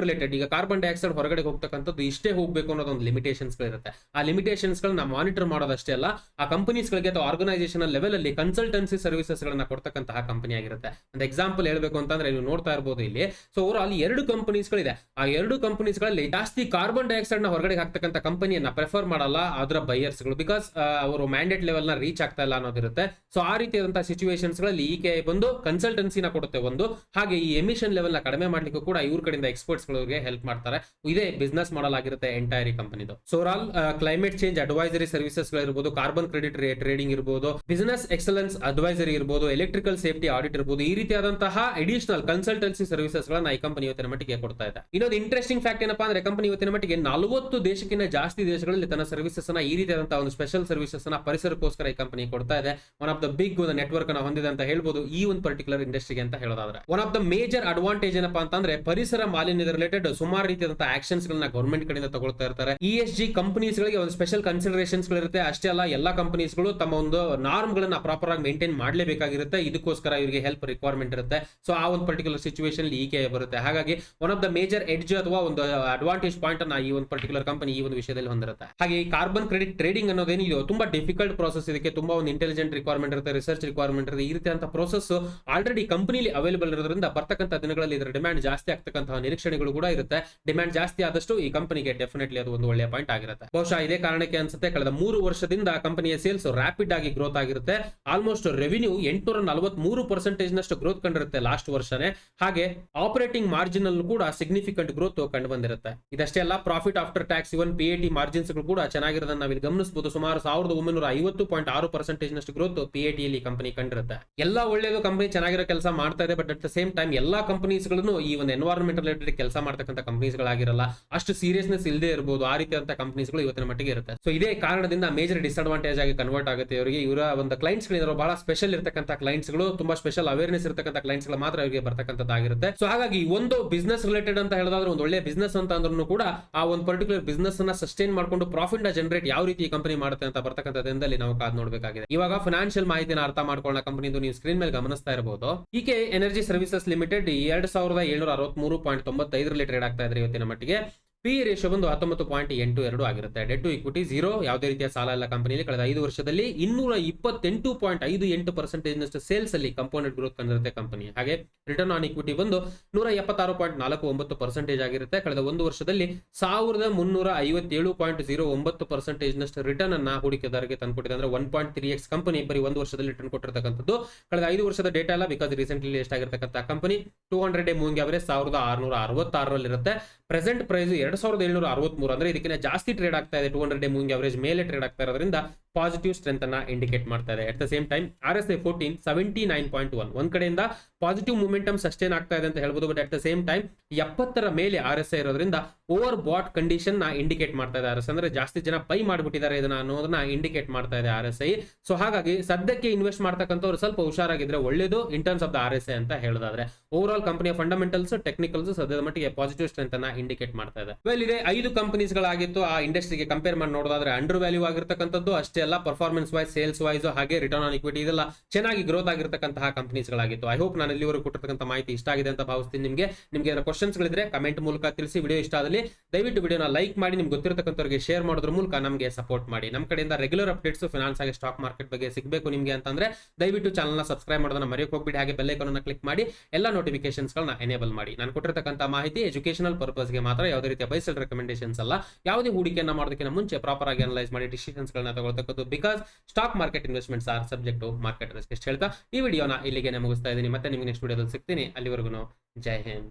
ರಿಲೇಟೆಡ್, ಈಗ ಕಾರ್ಬನ್ ಡೈಆಕ್ಸೈಡ್ ಹೊರಗಡೆ ಹೋಗ್ತಕ್ಕಂಥದ್ದು ಇಷ್ಟೇ ಹೋಗ್ಬೇಕು ಅನ್ನೋದು ಒಂದು ಲಿಮಿಟೇಷನ್ಸ್ ಗಳಿರುತ್ತೆ. ಆ ಲಿಮಿಟೇಷನ್ಸ್ ಗಳನ್ನ ಮಾನಿಟರ್ ಮಾಡೋದಷ್ಟೇ ಅಲ್ಲ, ಆ ಕಂಪನೀಸ್ ಗಳಿಗೆ ಅಥವಾ ಆರ್ಗನೈಸೇಷನ್ ಲೆವೆಲ್ ಅಲ್ಲಿ ಕನ್ಸಲ್ಟೆನ್ಸಿ ಸರ್ವಿಸಸ್ ಗಳನ್ನ ಕೊಡ್ತಕ್ಕಂತಹ ಕಂಪನಿ ಆಗಿರುತ್ತೆ. ಒಂದು ಎಕ್ಸಾಂಪಲ್ ಹೇಳ್ಬೇಕು ಅಂತಂದ್ರೆ ನೀವು ನೋಡ್ತಾ ಇರಬಹುದು ಇಲ್ಲಿ. ಸೊ ಓವರ್ ಆಲ್ 2 ಕಂಪನೀಸ್ ಗಳಿದೆ. ಆ 2 ಕಂಪನೀಸ್ ಗಳಲ್ಲಿ ಜಾಸ್ತಿ ಕಾರ್ಬನ್ ಡೈಆಕ್ಸೈಡ್ ನ ಹೊರಗಡೆ ಹಾಕ್ತಕ್ಕಂಥ ಕಂಪನಿಯನ್ನ ಪ್ರೆಫರ್ ಮಾಡಲ್ಲ ಅದರ ಬೈಯರ್ಸ್ ಗಳು, ಬಿಕಾಸ್ ಅವರು ಮ್ಯಾಂಡೇಟ್ ಲೆವೆಲ್ ನ ರೀಚ್ ಆಗ್ತಾ ಇಲ್ಲ ಅನ್ನೋದಿರುತ್ತೆ. ಸೊ ಆ ರೀತಿಯಾದಂತಹ ಸಿಚುವೇಶನ್ಸ್ ಗಳಲ್ಲಿ EKI ಬಂದು ಕನ್ಸಲ್ಟೆನ್ಸಿನ ಕೊಡುತ್ತೆ ಒಂದು, ಹಾಗೆ ಈ ಎಮಿಷನ್ ಲೆವೆಲ್ ನ ಕಡಿಮೆ ಮಾಡ್ಲಿಕ್ಕೂ ಕೂಡ ಇವ್ರ ಕಡೆಯಿಂದ ಎಕ್ಸ್ಪರ್ಟ್ಸ್ ಗಳಿಗೆ ಹೆಲ್ಪ್ ಮಾಡ್ತಾರೆ. ಇದೇ ಬಿಸ್ನೆಸ್ ಮಾಡಲ್ ಆಗಿರುತ್ತೆ ಎಂಟೈರ್ ಕಂಪನಿದು. So overall climate change advisory services ಗಳಿರ್ಬೋದು, ಕಾರ್ಬನ್ ಕ್ರೆಡಿಟ್ ಟ್ರೇಡಿಂಗ್ ಇರ್ಬೋದು, ಬಿಸಿನೆಸ್ ಎಕ್ಸಲೆನ್ಸ್ ಅಡ್ವೈಸರಿ ಇರ್ಬೋದು, ಎಲೆಕ್ಟ್ರಿಕಲ್ ಸೇಫ್ಟಿ ಆಡಿಟ್ ಇರ್ಬೋದು, ಈ ರೀತಿಯಾದಂತಹ ಅಡಿಷನಲ್ ಕನ್ಸಲ್ಟೆನ್ಸಿ ಸರ್ವಿಸಸ್ ಗಳನ್ನ ಈ ಕಂಪನಿ ಇವತ್ತಿನ ಮಟ್ಟಿಗೆ ಕೊಡ್ತಾ ಇದೆ. ಇನ್ನೊಂದು ಇಂಟ್ರೆಸ್ಟಿಂಗ್ ಫ್ಯಾಕ್ಟ್ ಏನಪ್ಪಾ ಅಂದ್ರೆ ಕಂಪನಿ ಇವತ್ತಿನ ಮಟ್ಟಿಗೆ 40 ದೇಶಕ್ಕಿಂತ ಜಾಸ್ತಿ ದೇಶಗಳಲ್ಲಿ ತನ್ನ ಸರ್ವಿಸಸ್ ಅನ್ನ ಈ ರೀತಿಯಾದಂತಹ ಒಂದು ಸ್ಪೆಷಲ್ ಸರ್ವಿಸಸ್ ಅನ್ನ ಪರಿಸರಕ್ಕೋಸ್ಕರ ಈ ಕಂಪನಿ ಕೊಡ್ತಾ ಇದೆ. ಒನ್ ಆಫ್ ದ ಬಿಗ್ ಒಂದು ನೆಟ್ವರ್ಕ್ ಅನ್ನ ಹೊಂದಿದೆ ಅಂತ ಹೇಳ್ಬೋದು ಈ ಒಂದು ಪರ್ಟಿಕ್ಯುಲರ್ ಇಂಡಸ್ಟ್ರಿಗೆ ಅಂತ ಹೇಳೋದಾದ್ರೆ. One of the major advantage ಏನಪ್ಪಾ ಅಂತಂದ್ರೆ ಪರಿಸರ ಮಾಲಿನ್ಯದ ರಿಲೇಟೆಡ್ ಸುಮಾರು ರೀತಿಯಾದಂತಹ ಆಕ್ಷನ್ಸ್ ಗಳನ್ನ ಗವರ್ಮೆಂಟ್ ಕಡೆಯಿಂದ ತಗೊಳ್ತಾ ಇರ್ತಾರೆ. ESG ಕಂಪನೀಸ್ ಗಳಿಗೆ ಒಂದು ಸ್ಪೆಷಲ್ ಕನ್ಸಿಡರೇಷನ್ಸ್ ಗಳಿರುತ್ತೆ. ಅಷ್ಟೇ ಅಲ್ಲ, ಎಲ್ಲಾ ಕಂಪನೀಸ್ ಗಳು ತಮ್ಮ ಒಂದು ನಾರ್ಮ್ ಗಳನ್ನ ಪ್ರಾಪರ್ ಆಗಿ ಮೇಂಟೈನ್ ಮಾಡಲೇಬೇಕಾಗಿರುತ್ತೆ. ಇದಕ್ಕೋಸ್ಕರ ಇವರಿಗೆ ಹೆಲ್ಪ್ ರಿಕ್ವೈರ್ಮೆಂಟ್ ಇರುತ್ತೆ. ಸೊ ಆ ಒಂದು ಪರ್ಟಿಕ್ಯುಲರ್ ಸಿಚುವೇಶನ್ EKI ಬರುತ್ತೆ. ಹಾಗಾಗಿ one of the major edge ಅಥವಾ ಒಂದು ಅಡ್ವಾಂಟೇಜ್ ಪಾಯಿಂಟ್ ಅನ್ನ ಈ ಒಂದು ಪರ್ಟಿಕ್ಯುಲರ್ ಕಂಪನಿ ಈ ಒಂದು ವಿಷಯದಲ್ಲಿ ಹೊಂದಿರುತ್ತೆ. ಹಾಗೆ ಈ ಕಾರ್ಬನ್ ಕ್ರೆಡಿಟ್ ಟ್ರೇಡಿಂಗ್ ಅನ್ನೋದೇನಿದೆಯೋ ತುಂಬಾ ಡಿಫಿಕಲ್ಟ್ ಪ್ರೋಸೆಸ್. ಇದಕ್ಕೆ ತುಂಬಾ ಒಂದು ಇಂಟೆಲಿಜೆಂಟ್ ರಿಕ್ವೈರ್ಮೆಂಟ್ ಇರುತ್ತೆ, ರಿಸರ್ಚ್ ರಿಕ್ವೈರ್ಮೆಂಟ್ ಇರುತ್ತೆ. ಈ ರೀತಿಯಂತ ಪ್ರೋಸೆಸ್ ಆಲ್ರೆಡಿ ಕಂಪನಿಲಿ ಅವೈಲೇಬಲ್ ಇರೋದ್ರಿಂದ ಬರ್ತಕ್ಕಂಥ ದಿನಗಳಲ್ಲಿ ಇದರ ಡಿಮ್ಯಾಂಡ್ ಜಾಸ್ತಿ ಆಗ್ತಕ್ಕಂತಹ ನಿರೀಕ್ಷಣೆಗಳು ಕೂಡ ಇರುತ್ತೆ. ಡಿಮ್ಯಾಂಡ್ ಜಾಸ್ತಿ ಆದಷ್ಟು ಈ ಕಂಪನಿಗೆ ಡೆಫಿನೆಟ್ಲಿ ಅದು ಒಂದು ಒಳ್ಳೆಯ ಪಾಯಿಂಟ್ ಆಗಿರುತ್ತೆ. ಬಹುಶಃ ಇದೇ ಕಾರಣಕ್ಕೆ ಅನ್ಸುತ್ತೆ ಕಳೆದ 3 ವರ್ಷದಿಂದ ಕಂಪನಿಯ ಸೇಲ್ಸ್ ರ್ಯಾಪಿಡ್ ಆಗಿ ಗ್ರೋತ್ ಆಗಿರುತ್ತೆ. ಆಲ್ಮೋಸ್ಟ್ ರೆವಿನ್ಯೂ 843% ನಷ್ಟು ಗ್ರೋತ್ ಕಂಡಿರುತ್ತೆ ಲಾಸ್ಟ್ ವರ್ಷನೇ. ಹಾಗೆ ಆಪರೇಟಿಂಗ್ ಮಾರ್ಜಿನ್ ಅಲ್ಲೂ ಕೂಡ ಸಿಗ್ನಿಫಿಕೆಂಟ್ ಗ್ರೋತ್ ಕಂಡು ಬಂದಿರುತ್ತೆ. ಇದಷ್ಟೇ ಅಲ್ಲ, ಪ್ರಾಫಿಟ್ ಆಫ್ಟರ್ ಟ್ಯಾಕ್ಸ್ ಇವನ್ PAT ಮಾರ್ಜಿನ್ಸ್ ಕೂಡ ಚೆನ್ನಾಗಿರೋದನ್ನ ನಾವಿಲ್ಲಿ ಗಮನಿಸಬಹುದು. ಸುಮಾರು 1950.6% ನಷ್ಟು ಗ್ರೋತ್ PAT ಅಲ್ಲಿ ಕಂಪನಿ ಕಂಡಿರುತ್ತೆ. ಎಲ್ಲ ಒಳ್ಳೆಯದು, ಕಂಪನಿ ಚೆನ್ನಾಗಿರೋ ಕೆಲಸ ಮಾಡ್ತಾ ಇದೆ. But at the same time ಎಲ್ಲಾ ಕಂಪನಿ ಕಂಪನೀಸ್ಗಳನ್ನು ಈ ಒಂದು ಎನ್ವೈರನ್ಮೆಂಟ್ ರಿಲೇಟೆಡ್ ಕೆಲಸ ಮಾಡ್ತಕ್ಕಂಥ ಕಂಪನೀಸ್ಗಳಾಗಿರಲ್ಲ, ಅಷ್ಟು ಸೀರಿಯಸ್ನೆಸ್ ಇಲ್ಲದೆ ಇರಬಹುದು, ಆ ರೀತಿಯಾದಂತಹ ಕಂಪನೀಸ್ಗಳು ಇವತ್ತಿನ ಮಟ್ಟಿಗೆ ಇರುತ್ತೆ. ಸೊ ಇದೇ ಕಾರಣದಿಂದ ಮೇಜರ್ ಡಿಸ್ಅಡ್ವಾಂಟೇಜ್ ಆಗಿ ಕನ್ವರ್ಟ್ ಆಗುತ್ತೆ ಇವರಿಗೆ. ಇವರ ಒಂದು ಕ್ಲೈಂಟ್ಸ್ ಗಳಿರೋ ಬಹಳ ಸ್ಪೆಷಲ್ ಇರತಕ್ಕಂಥ ಕ್ಲೈಂಟ್ಸ್ಗಳು, ತುಂಬಾ ಸ್ಪೆಷಲ್ ಅವೇರ್ನೆಸ್ ಇರತಕ್ಕಂಥ ಕ್ಲೈಂಟ್ಸ್ ಗಳು ಮಾತ್ರ ಇವರಿಗೆ ಬರ್ತಕ್ಕಂಥದ್ದಾಗಿರುತ್ತೆ. ಸೊ ಹಾಗಾಗಿ ಒಂದು ಬಿಸ್ನೆಸ್ ರಿಲೇಟೆಡ್ ಅಂತ ಹೇಳಿದ್ರೆ ಒಂದು ಒಳ್ಳೆ ಬಿಸ್ನೆಸ್ ಅಂತ ಅಂದ್ರೂ ಕೂಡ ಆ ಒಂದು ಪರ್ಟಿಕ್ಯುಲರ್ ಬಿಸ್ನೆಸ್ ಅನ್ನ ಸಸ್ಟೈನ್ ಮಾಡ್ಕೊಂಡು ಪ್ರಾಫಿಟ್ ನ ಜನರೇಟ್ ಯಾವ ರೀತಿ ಕಂಪನಿ ಮಾಡುತ್ತೆ ಅಂತ ಬರ್ತಕ್ಕಂಥದ್ದಲ್ಲಿ ನಾವು ಕಾದ್ ನೋಡಬೇಕಾಗಿದೆ. ಇವಾಗ ಫೈನಾನ್ಷಿಯಲ್ ಮಾಹಿತಿನ ಅರ್ಥ ಮಾಡ್ಕೊಳ್ಳೋ ಕಂಪನಿದು ನೀವು ಸ್ಕ್ರೀನ್ ಮೇಲೆ ಗಮನಿಸ್ತಾ ಇರಬಹುದು. ಈಕೆ ಎನರ್ಜಿ ಸರ್ವಿಸಸ್ ಲಿಮಿಟೆಡ್ 2763.95 ರಲ್ಲಿ ಟ್ರೇಡ್ ಆಗ್ತಾ ಇದ್ರೆ ಇವತ್ತಿನ ಮಟ್ಟಿಗೆ. ಪಿ ರೇಷಿಯೋ ಬಂದು 19.82 ಆಗಿರುತ್ತೆ. ಡೆಟ್ ಟು ಇಕ್ವಿಟಿ 0, ಯಾವುದೇ ರೀತಿಯ ಸಾಲ ಇಲ್ಲ ಕಂಪನಿಯಲ್ಲಿ. ಕಳೆದ 5 ವರ್ಷದಲ್ಲಿ 228.58% ನಷ್ಟು ಸೇಲ್ಸ್ ಅಲ್ಲಿ ಕಂಪೌಂಡೆಡ್ ಗ್ರೋತ್ ಕಂಡಿರುತ್ತೆ ಕಂಪನಿ. ಹಾಗೆ ರಿಟರ್ನ್ ಆನ್ ಇಕ್ವಿಟಿ ಬಂದು 176.49% ಆಗಿರುತ್ತೆ. ಕಳೆದ 1 ವರ್ಷದಲ್ಲಿ 1357.09% ನಷ್ಟು ರಿಟರ್ನ್ ಅನ್ನ ಹೂಡಿಕೆದಾರರಿಗೆ ತಂದುಕೊಟ್ಟಿದೆ. ಅಂದ್ರೆ 1.3x ಕಂಪನಿ ಬರೀ 1 ವರ್ಷದಲ್ಲಿ ರಿಟರ್ನ್ ಕೊಟ್ಟಿರ್ತಕ್ಕಂಥದ್ದು. ಕಳೆದ 5 ವರ್ಷದ ಡೇಟಾ ಅಲ್ಲ, ಬಿಕಾಸ್ ರೀಸೆಂಟ್ಲಿ ಎಷ್ಟಾಗಿರ್ತಕ್ಕಂಥ ಕಂಪನಿ 200 ಡೇ ಮೂವಿಂಗ್ ಅವರೇಜ್ 1666 ಇರುತ್ತೆ. ಪ್ರೆಸೆಂಟ್ ಪ್ರೈಸ್ 2763, ಅಂದ್ರೆ ಇದಕ್ಕಿಂತ ಜಾಸ್ತಿ ಟ್ರೇಡ್ ಆಗ್ತಾ ಇದೆ. 200 ಡೇ ಮೂವಿಂಗ್ ಅವರೇಜ್ ಮೇಲೆ ಟ್ರೇಡ್ ಆಗ್ತಾ ಇರೋದ್ರಿಂದ ಪಾಸಿಟಿವ್ ಸ್ಟ್ರೆಂತ್ ಅನ್ನ ಇಂಡಿಕೇಟ್ ಮಾಡ್ತಾ ಇದೆ. At the same time RSI 14 79.1, ಒಂದ್ ಕಡೆಯಿಂದ ಪಾಸಿಟಿವ್ ಮೂಮೆಂಟಮ್ ಸಸ್ಟೈನ್ ಆಗ್ತಾ ಇದೆ ಅಂತ ಹೇಳ್ಬೋದು. But at the same time 70ರ ಮೇಲೆ RSI ಇರೋದ್ರಿಂದ ಓವರ್ ಬಾಟ್ ಕಂಡೀಷನ್ ನ ಇಂಡಿಕೇಟ್ ಮಾಡ್ತಾ ಇದೆ RSI. ಅಂದ್ರೆ ಜಾಸ್ತಿ ಜನ ಬೈ ಮಾಡಿಬಿಟ್ಟಿದ್ದಾರೆ ಇದನ್ನ ಅನ್ನೋದನ್ನ ಇಂಡಿಕೇಟ್ ಮಾಡ್ತಾ ಇದೆ RSI. ಸೊ ಹಾಗಾಗಿ ಸದ್ಯಕ್ಕೆ ಇನ್ವೆಸ್ಟ್ ಮಾಡ್ತಕ್ಕಂಥವ್ರು ಸ್ವಲ್ಪ ಹುಷಾರಾಗಿದ್ರೆ ಒಳ್ಳೇದು in terms of the RSI ಅಂತ ಹೇಳೋದಾದ್ರೆ. ಓವರ್ ಆಲ್ ಕಂಪನಿಯ ಫಂಡಮೆಂಟಲ್ಸ್, ಟೆಕ್ನಿಕಲ್ಸ್ ಸದ್ಯದ ಮಟ್ಟಿಗೆ ಪಾಸಿಟಿವ್ ಸ್ಟ್ರೆಂತ್ ಅನ್ನ ಇಂಡಿಕೇಟ್ ಮಾಡ್ತಾ ಇದೆ. ವೆಲ್, ಇದೆ 5 ಕಂಪನೀಸ್ ಗಳಾಗಿತ್ತು. ಆ ಇಂಡಸ್ಟ್ರಿಗೆ ಕಂಪೇರ್ ಮಾಡಿ ನೋಡೋದಾದ್ರೆ ಅಂಡರ್ ವ್ಯಾಲ್ಯೂ ಆಗಿರ್ತಕ್ಕಂಥದ್ದು ಅಷ್ಟೇ ಅಲ್ಲ, ಪರ್ಫಾರ್ಮೆನ್ಸ್ ವೈಸ್, ಸೇಲ್ಸ್ ವೈಸ್, ಹಾಗೆ ರಿಟರ್ನ್ ಆನ್ ಇಕ್ವಿಟಿ ಇದೆಲ್ಲ ಚೆನ್ನಾಗಿ ಗ್ರೋತ್ ಆಗಿರ್ತಕ್ಕಂತಹ ಕಂಪನೀಸ್ ಗಳಾಗಿತ್ತು. ಐ ಹೋಪ್ ನಾನು ಇಲ್ಲಿವರೆಗೂ ಕೊಟ್ಟಿರ್ತಕ್ಕಂಥ ಮಾಹಿತಿ ಇಷ್ಟ ಆಗಿದೆ ಅಂತ ಭಾವಿಸ್ತೀನಿ. ನಿಮಗೆ ಏನಾದ್ರು ಕ್ವಶನ್ಸ್ ಗಳಿದ್ರೆ ಕಮೆಂಟ್ ಮೂಲಕ ತಿಳಿಸಿ. ವಿಡಿಯೋ ಇಷ್ಟ ಆದಲ್ಲಿ ದಯವಿಟ್ಟು ವಿಡಿಯೋನ ಲೈಕ್ ಮಾಡಿ, ನಿಮ್ಗೆ ಗೊತ್ತಿರತಕ್ಕಂಥವ್ರಿಗೆ ಶೇರ್ ಮಾಡೋದ್ರ ಮೂಲಕ ನಮಗೆ ಸಪೋರ್ಟ್ ಮಾಡಿ. ನಮ್ಮ ಕಡೆಯಿಂದ ರೆಗ್ಯುಲರ್ ಅಪ್ಡೇಟ್ಸ್ ಫೈನಾನ್ಸ್ ಆಗಿ ಸ್ಟಾಕ್ ಮಾರ್ಕೆಟ್ ಬಗ್ಗೆ ಸಿಗಬೇಕು ನಿಮಗೆ ಅಂತಂದ್ರೆ ದಯವಿಟ್ಟು ಚಾನಲ್ ನ ಸಬ್ಸ್ಕ್ರೈಬ್ ಮಾಡೋದನ್ನ ಮರೆಯೋಕೆ ಹೋಗ್ಬಿಡಿ. ಹಾಗೆ ಬೆಲ್ ಐಕಾನ್ ಅನ್ನು ಕ್ಲಿಕ್ ಮಾಡಿ ಎಲ್ಲ ನೋಟಿಫಿಕೇಶನ್ಸ್ ಗಳನ್ನ ಎನೇಬಲ್ ಮಾಡಿ. ನಾನು ಕೊಟ್ಟಿರತಕ್ಕಂಥ ಮಾಹಿತಿ ಎಜುಕೇಶನಲ್ ಪರ್ಪಸ್ ಗೆ ಮಾತ್ರ, ಯಾವುದೇ ರೀತಿಯ ಬೈ ಸೆಲ್ ರೆಕಮೆಂಡೇಶನ್ಸ್ ಅಲ್ಲ. ಯಾವುದೇ ಹೂಡಿಕೆಯನ್ನ ಮಾಡೋದಕ್ಕಿಂತ ಮುಂಚೆ ಪ್ರಾಪರ್ ಆಗಿ ಅನಲೈಸ್ ಮಾಡಿ ಡಿಸಿಷನ್ಸ್ ಗಳನ್ನ ತಗೊಳ್ತಕ್ಕದ್ದು. Because stock market investments are subject to market risk. ಎಷ್ಟು ಹೇಳ್ತಾ ಈ ವಿಡಿಯೋನ ಇಲ್ಲಿಗೆ ಮುಗಿಸ್ತಾ ಇದ್ದೀನಿ. ಮತ್ತೆ ನಿಮಗೆ ನೆಕ್ಸ್ಟ್ ವಿಡಿಯೋದಲ್ಲಿ ಸಿಗ್ತೀನಿ. ಅಲ್ಲಿವರೆಗೂ ಜೈ Hind.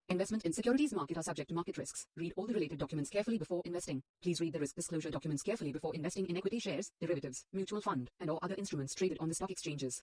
Investment in securities market are subject to market risks. Read all the related documents carefully before investing. Please read the risk disclosure documents carefully before investing in equity shares, derivatives, mutual fund, and or other instruments traded on the stock exchanges.